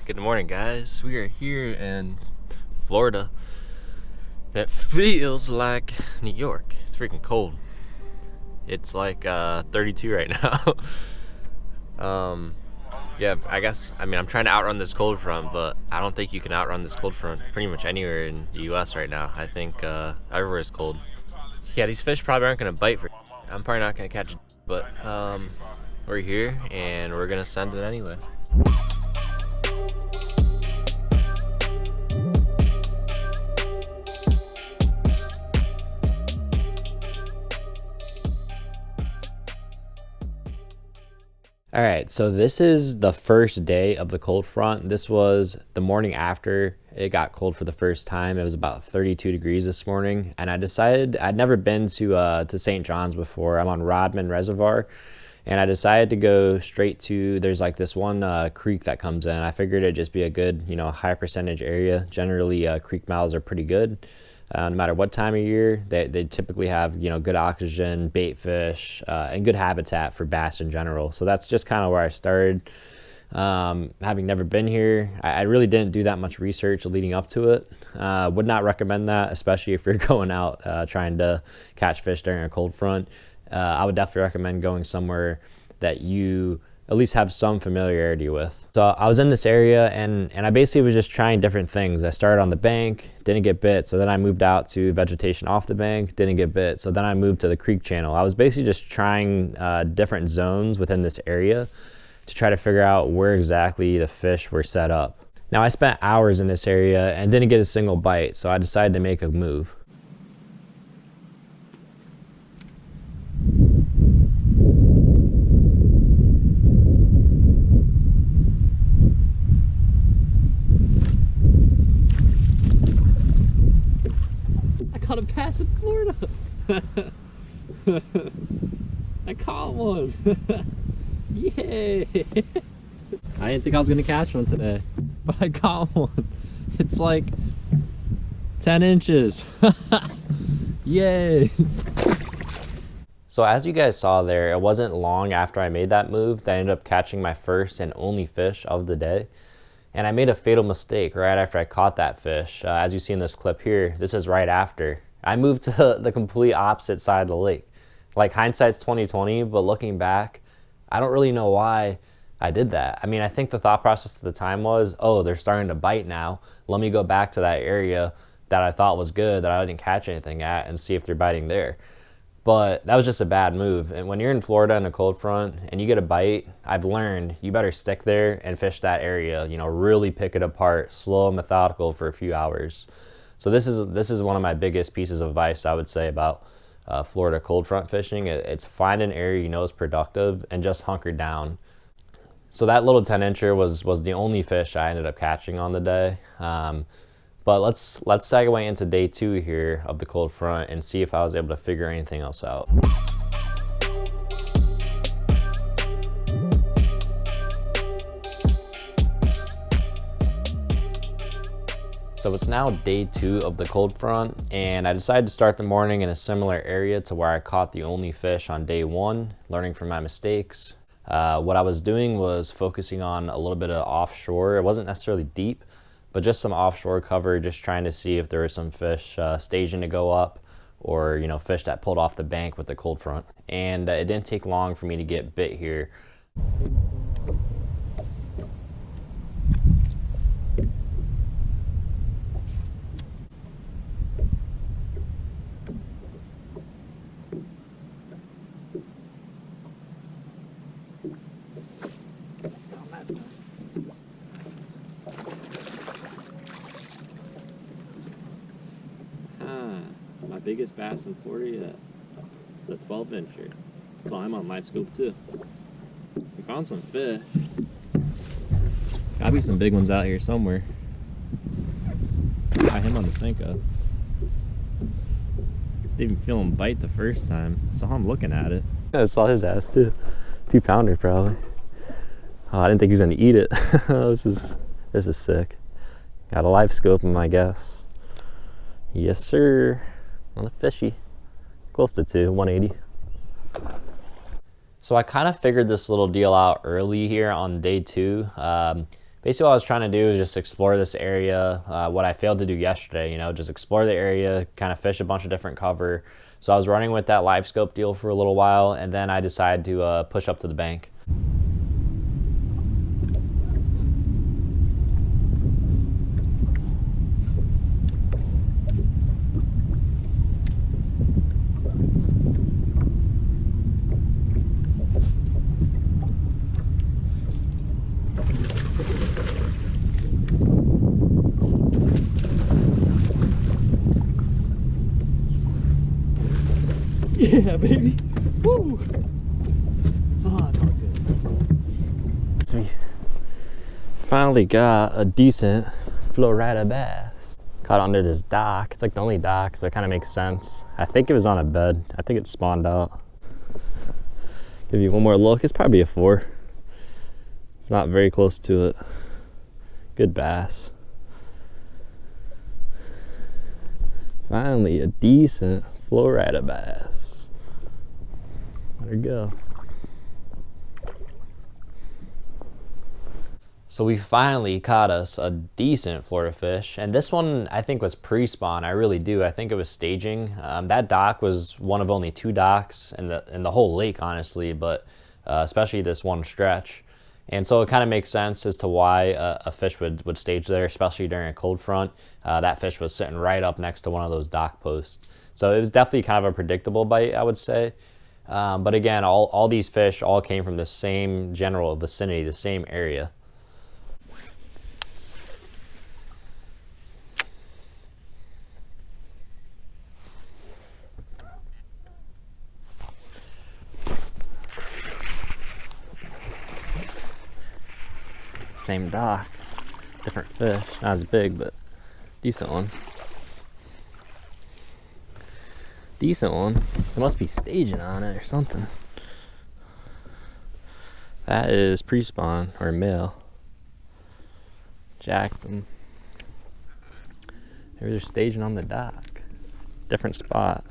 Good morning, guys. We are here in Florida. It feels like New York. It's freaking cold. It's like 32 right now. Yeah, I'm trying to outrun this cold front, but I don't think you can outrun this cold front pretty much anywhere in the US right now. I think everywhere is cold. Yeah, these fish probably aren't going to bite for. I'm probably not going to catch it, but we're here and we're going to send it anyway. All right, so this is the first day of the cold front. This was the morning after it got cold for the first time. It was about 32 degrees this morning, and I decided I'd never been to St. John's before. I'm on Rodman Reservoir, and I decided to go straight to. There's like this one creek that comes in. I figured it'd just be a good, high percentage area. Generally, creek mouths are pretty good. No matter what time of year, they typically have good oxygen, bait fish, and good habitat for bass in general. So that's just kind of where I started. Having never been here, I really didn't do that much research leading up to it. Would not recommend that, especially if you're going out trying to catch fish during a cold front. I would definitely recommend going somewhere that you at least have some familiarity with. So I was in this area and I basically was just trying different things. I started on the bank, didn't get bit. So then I moved out to vegetation off the bank, didn't get bit. So then I moved to the creek channel. I was basically just trying different zones within this area to try to figure out where exactly the fish were set up. Now I spent hours in this area and didn't get a single bite. So I decided to make a move. Caught a bass in Florida. I caught one. Yay. I didn't think I was gonna catch one today, but I caught one. It's like 10 inches. Yay. So as you guys saw there, it wasn't long after I made that move that I ended up catching my first and only fish of the day. And I made a fatal mistake right after I caught that fish. As you see in this clip here, this is right after. I moved to the complete opposite side of the lake. Like hindsight's 2020, but looking back, I don't really know why I did that. I mean, I think the thought process at the time was, oh, they're starting to bite now. Let me go back to that area that I thought was good, that I didn't catch anything at, and see if they're biting there. But that was just a bad move. And when you're in Florida in a cold front and you get a bite, I've learned you better stick there and fish that area, really pick it apart, slow and methodical for a few hours. So this is one of my biggest pieces of advice I would say about Florida cold front fishing. It's find an area you know is productive and just hunker down. So that little 10-incher was the only fish I ended up catching on the day. But let's segue into day 2 here of the cold front and see if I was able to figure anything else out. So it's now day 2 of the cold front, and I decided to start the morning in a similar area to where I caught the only fish on day 1, learning from my mistakes. What I was doing was focusing on a little bit of offshore. It wasn't necessarily deep, but just some offshore cover, just trying to see if there were some fish staging to go up, or fish that pulled off the bank with the cold front. And it didn't take long for me to get bit here. My biggest bass in Florida yet. It's a 12-incher. So I'm on Live Scope too. We found some fish. Gotta be some big ones out here somewhere. Got him on the Senko. Didn't even feel him bite the first time. Saw him looking at it. I saw his ass too. 2-pounder probably. Oh, I didn't think he was gonna eat it. This is sick. Got a Live Scope in my guess. Yes sir. On a fishy. Close to 2, 180. So I kind of figured this little deal out early here on day 2. basically what I was trying to do is just explore this area. What I failed to do yesterday, you know, just explore the area, kind of fish a bunch of different cover. So I was running with that live scope deal for a little while, and then I decided to push up to the bank. Yeah, baby. Woo! Oh, it's all good. So we finally got a decent Florida bass. Caught under this dock. It's like the only dock, so it kind of makes sense. I think it was on a bed. I think it spawned out. Give you one more look. It's probably a 4. Not very close to it. Good bass. Finally a decent Florida bass. Let her go. So we finally caught us a decent Florida fish, and this one I think was pre-spawn. I really do. I think it was staging. That dock was one of only 2 docks in the whole lake, honestly, but especially this one stretch. And so it kind of makes sense as to why a fish would stage there, especially during a cold front. That fish was sitting right up next to one of those dock posts. So it was definitely kind of a predictable bite, I would say. But again, all these fish all came from the same general vicinity, the same area. Same dock, different fish, not as big, but decent one. Decent one. It must be staging on it or something. That is pre-spawn or male. Jacked them. Maybe they're staging on the dock. Different spot.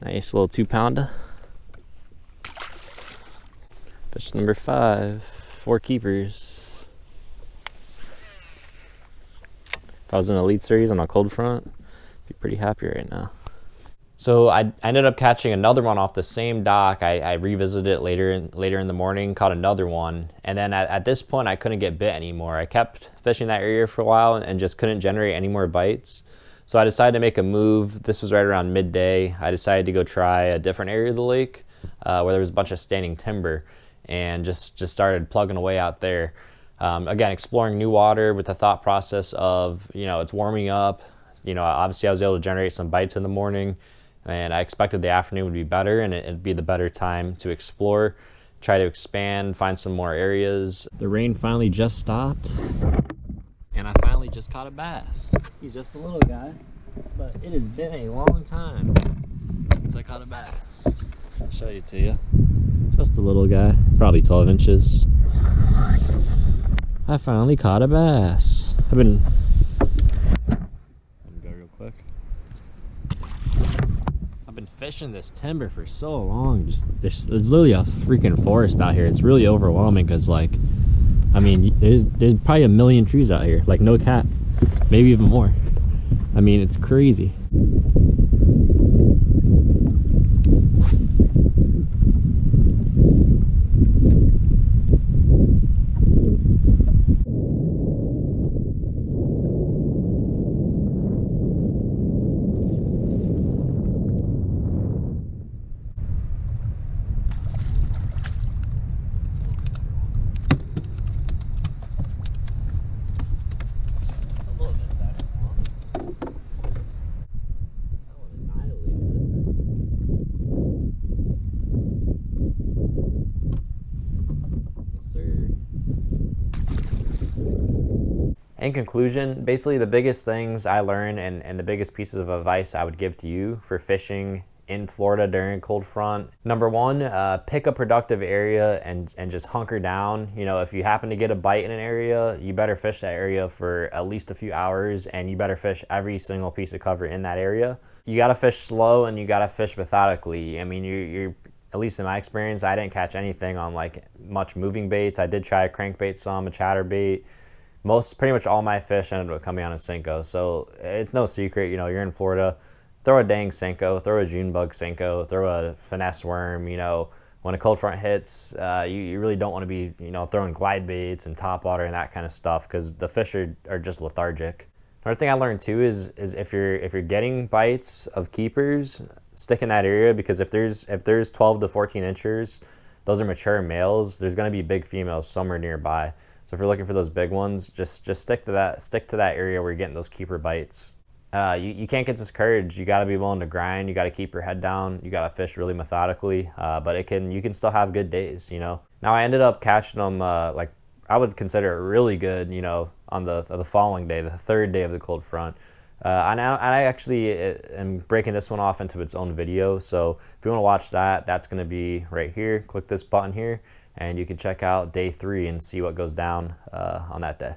Nice little 2-pounder. Fish number 5. 4 keepers. If I was in Elite Series on a cold front, I'd be pretty happy right now. So I ended up catching another one off the same dock. I revisited it later in the morning, caught another one, and then at this point I couldn't get bit anymore. I kept fishing that area for a while and just couldn't generate any more bites. So I decided to make a move. This was right around midday. I decided to go try a different area of the lake where there was a bunch of standing timber, and just started plugging away out there. Again, exploring new water with the thought process of, you know, it's warming up. You know, obviously I was able to generate some bites in the morning, and I expected the afternoon would be better, and it'd be the better time to explore, try to expand, find some more areas. The rain finally just stopped, and I finally just caught a bass. He's just a little guy, but it has been a long time since I caught a bass. I'll show it to you. Just a little guy, probably 12 inches. I finally caught a bass. Let me go real quick. I've been fishing this timber for so long. There's literally a freaking forest out here. It's really overwhelming because, like, I mean, there's probably a million trees out here, like no cap, maybe even more. I mean, it's crazy. In conclusion, basically the biggest things I learned and the biggest pieces of advice I would give to you for fishing in Florida during a cold front. Number 1, pick a productive area and just hunker down. You know, if you happen to get a bite in an area, you better fish that area for at least a few hours, and you better fish every single piece of cover in that area. You gotta fish slow and you gotta fish methodically. I mean, you're at least in my experience, I didn't catch anything on like much moving baits. I did try a crankbait some, a chatterbait. Pretty much all my fish ended up coming on a Senko. So it's no secret, you know, you're in Florida, throw a dang Senko, throw a June bug Senko, throw a finesse worm, you know. When a cold front hits, you really don't want to be, you know, throwing glide baits and top water and that kind of stuff, because the fish are just lethargic. Another thing I learned too is if you're getting bites of keepers, stick in that area, because if there's 12 to 14 inchers, those are mature males. There's going to be big females somewhere nearby. So if you're looking for those big ones, just stick to that area where you're getting those keeper bites. You can't get discouraged. You got to be willing to grind. You got to keep your head down. You got to fish really methodically. But you can still have good days, you know. Now I ended up catching them like I would consider it really good, you know, on the following day, the third day of the cold front. And I actually am breaking this one off into its own video. So if you want to watch that, that's going to be right here. Click this button here, and you can check out day 3 and see what goes down on that day.